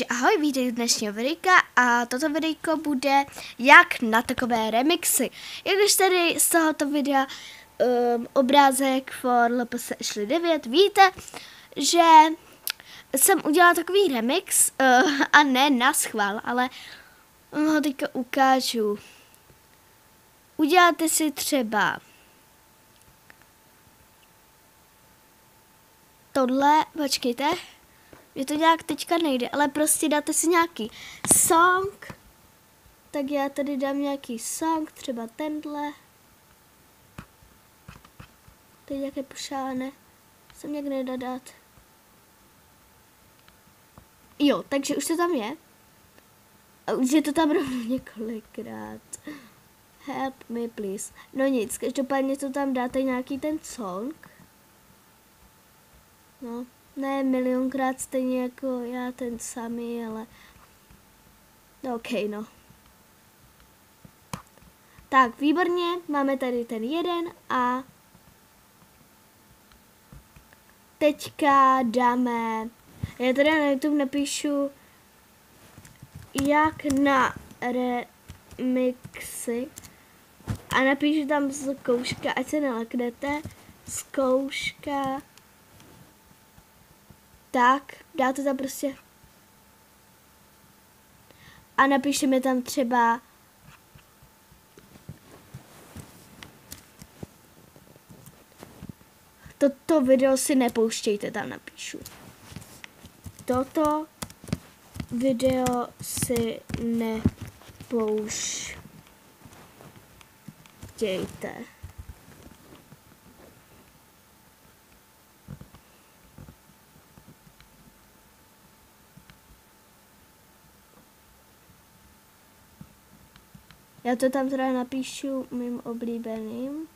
Ahoj, vítej u dnešního videjka a toto videjko bude jak na takové remixy. Jak už tady z tohoto videa obrázek for LPS Ashley 9, víte, že jsem udělala takový remix a ne na schvál, ale ho teďka ukážu. Uděláte si třeba tohle, počkejte. Mě to nějak teďka nejde, ale prostě dáte si nějaký song. Tak já tady dám nějaký song, třeba tenhle. To je nějaké pošálené. Jsem nějak nedá dát. Jo, takže už to tam je. A už je to tam rovnou několikrát. Help me please. No nic, každopádně to tam dáte nějaký ten song. No. Ne milionkrát stejně jako já ten samý, ale OK, no. Tak, výborně, máme tady ten jeden a teďka dáme, já tady na YouTube napíšu jak na remixy a napíšu tam zkouška, ať se nelaknete, zkouška. Tak, dáte tam prostě a napíšeme tam třeba toto video si nepouštějte, tam napíšu. Toto video si nepouštějte. Já to tam teda napíšu mým oblíbeným.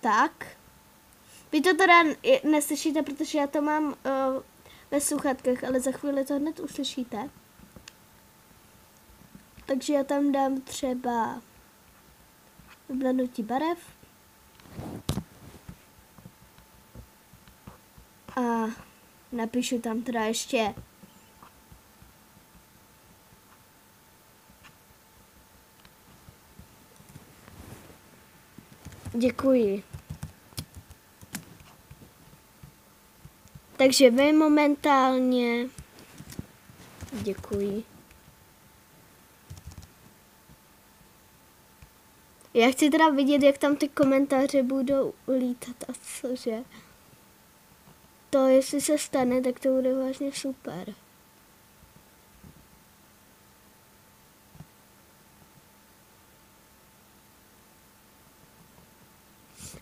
Tak. Vy to teda neslyšíte, protože já to mám ve sluchátkách, ale za chvíli to hned uslyšíte. Takže já tam dám třeba vyblednutí barev. A napíšu tam teda ještě děkuji. Takže vy momentálně děkuji. Já chci teda vidět, jak tam ty komentáře budou lítat a cože. To, jestli se stane, tak to bude vážně super.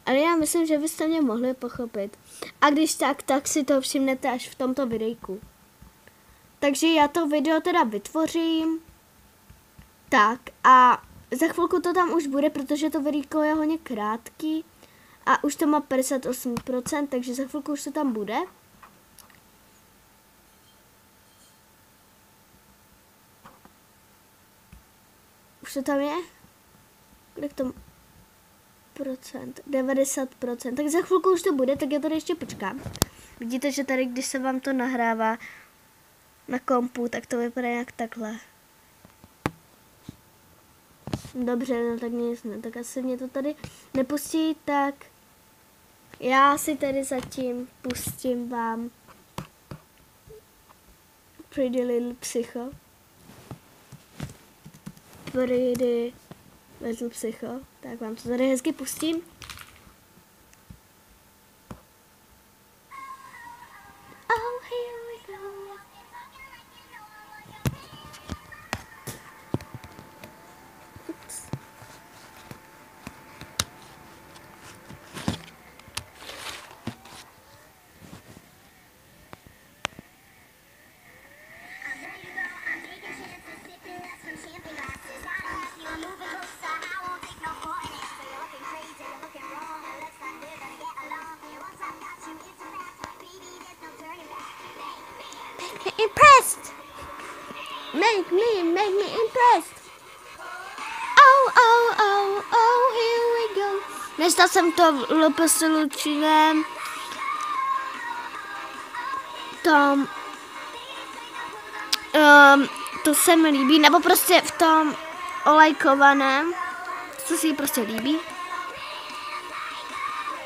Ale já myslím, že byste mě mohli pochopit. A když tak si to všimnete až v tomto videjku. Takže já to video teda vytvořím. Tak a za chvilku to tam už bude, protože to videjko je hodně krátký. A už to má 58%, takže za chvilku už to tam bude. Už to tam je? Kolik to? 90%. Tak za chvilku už to bude, tak já tady ještě počkám. Vidíte, že tady, když se vám to nahrává na kompu, tak to vypadá jak takhle. Dobře, no tak nic ne, tak asi mě to tady nepustí, tak já si tady zatím pustím vám Pretty Little Psycho. Pretty Little Psycho. Tak vám to tady hezky pustím. Oh, here we go. Oops. Impressed. Make me impressed. Oh, here we go. Nestal jsem to v LPS Lučinem tom to se mi líbí, nebo prostě v tom olajkovaném, co si jí prostě líbí.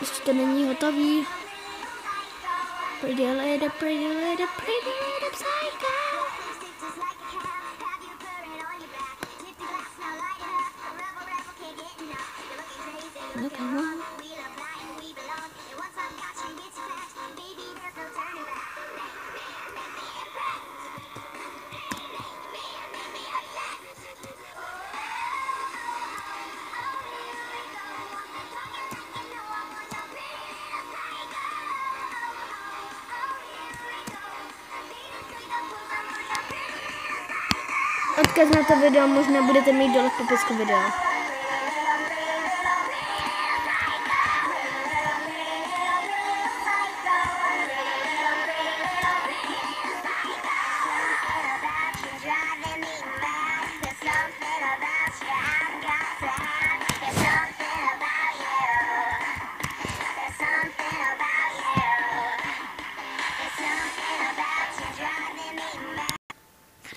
Ještě to není hotový. Pretty lady, pretty lady, pretty lady, psycho. No, come on. Odkaz na to video možná budete mít dole v popisku videa.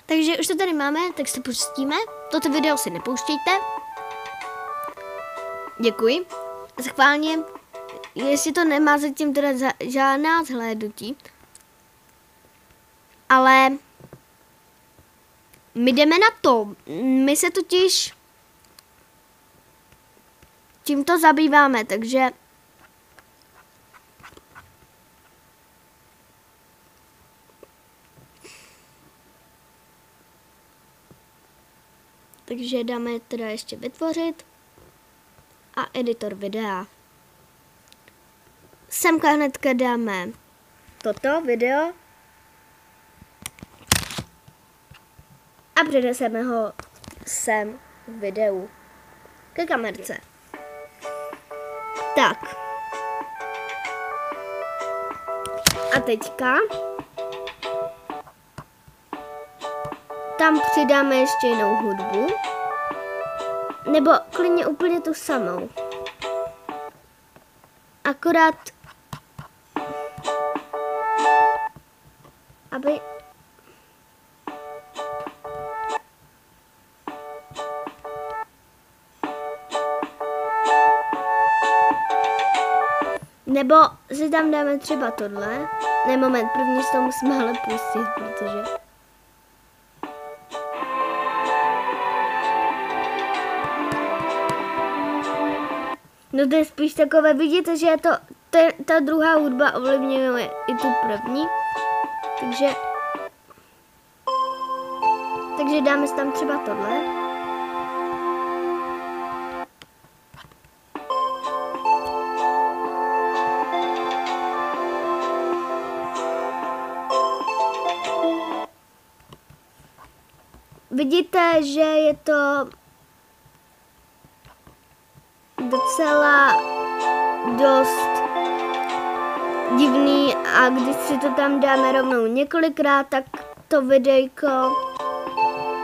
Takže už to tady máme, tak si pustíme. Toto video si nepouštějte. Děkuji. Schválně, jestli to nemá zatím teda žádná zhlédnutí. Ale my jdeme na to. My se totiž tímto zabýváme, takže dáme teda ještě vytvořit a editor videa. Semka hnedka dáme toto video a přeneseme ho sem v videu ke kamerce. Tak. A teďka tam přidáme ještě jinou hudbu. Nebo klidně úplně tu samou. Akorát, aby nebo si tam dáme třeba tohle. Ne, moment, první si to musíme ale pustit, protože no to je spíš takové, vidíte, že je to, ta druhá hudba ovlivňuje i tu první, takže dáme si tam třeba tohle. Vidíte, že je to docela dost divný a když si to tam dáme rovnou několikrát, tak to videjko,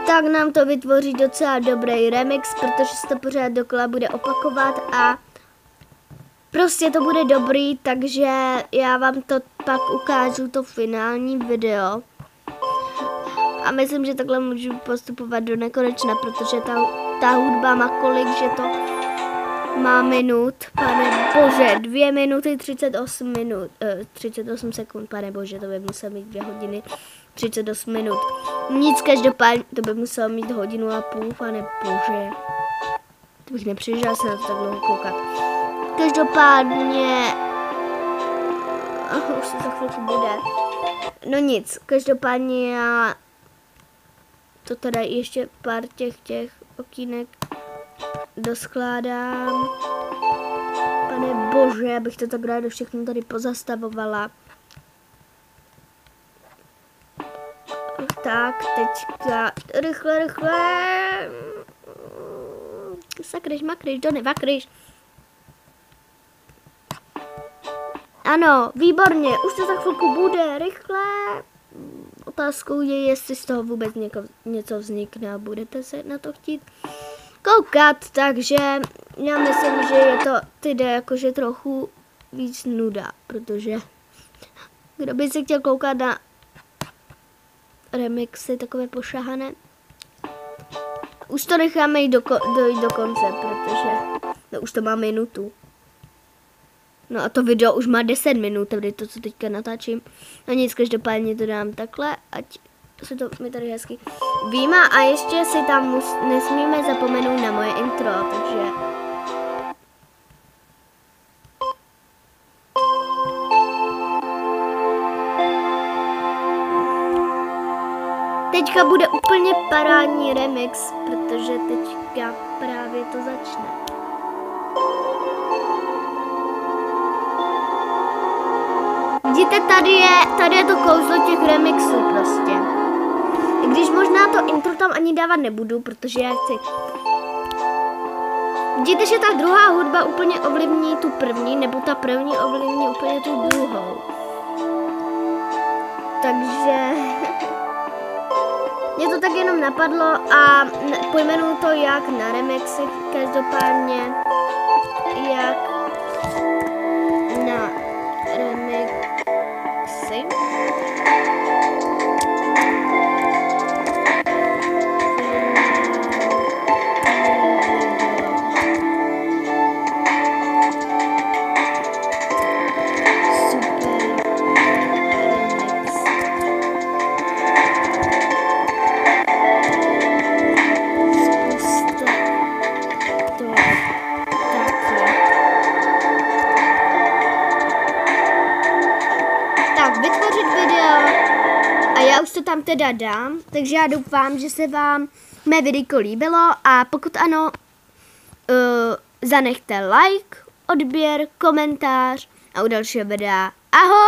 tak nám to vytvoří docela dobrý remix, protože se to pořád dokola bude opakovat a prostě to bude dobrý, takže já vám to pak ukážu, to finální video. A myslím, že takhle můžu postupovat do nekonečna, protože ta hudba má kolik, že to má minut, pane bože, 2 minuty 38 minut, 38 sekund, pane bože, to by musel mít 2 hodiny 38 minut. Nic, každopádně, to by musel mít 1,5 hodiny, pane bože. To bych nepřišel se na to tak dlouho koukat. Každopádně, už se za chvilku bude. No nic, každopádně já to teda ještě pár těch okýnek doskládám. Pane bože, abych to tak ráda všechno tady pozastavovala. Tak, teďka rychle. Sakryš, makryš, do nevakryš. Ano, výborně, už to za chvilku bude, rychle. Otázkou je, jestli z toho vůbec něco vznikne a budete se na to chtít koukat, takže já myslím, že je to teda jakože trochu víc nuda, protože Kdo by se chtěl koukat na remixy takové pošahané. Už to necháme jít dojít do konce, protože už to má minutu. No a to video už má 10 minut, tady to, co teďka natáčím. No nic, každopádně to dám takhle, ať se to mi tady hezky výjima. A ještě si tam nesmíme zapomenout na moje intro, takže... Teďka bude úplně parádní remix, protože teďka právě to začne. Vidíte, tady je to kouzlo těch remixů prostě. I když možná to intro tam ani dávat nebudu, protože já chci. Vidíte, že ta druhá hudba úplně ovlivní tu první, nebo ta první ovlivní úplně tu druhou. Takže... Mě to tak jenom napadlo a pojmenuji to jak na remixy, každopádně jak na remixy. Vytvořit video a já už to tam teda dám, takže já doufám, že se vám mé videjko líbilo a pokud ano, zanechte like, odběr, komentář a u dalšího videa ahoj!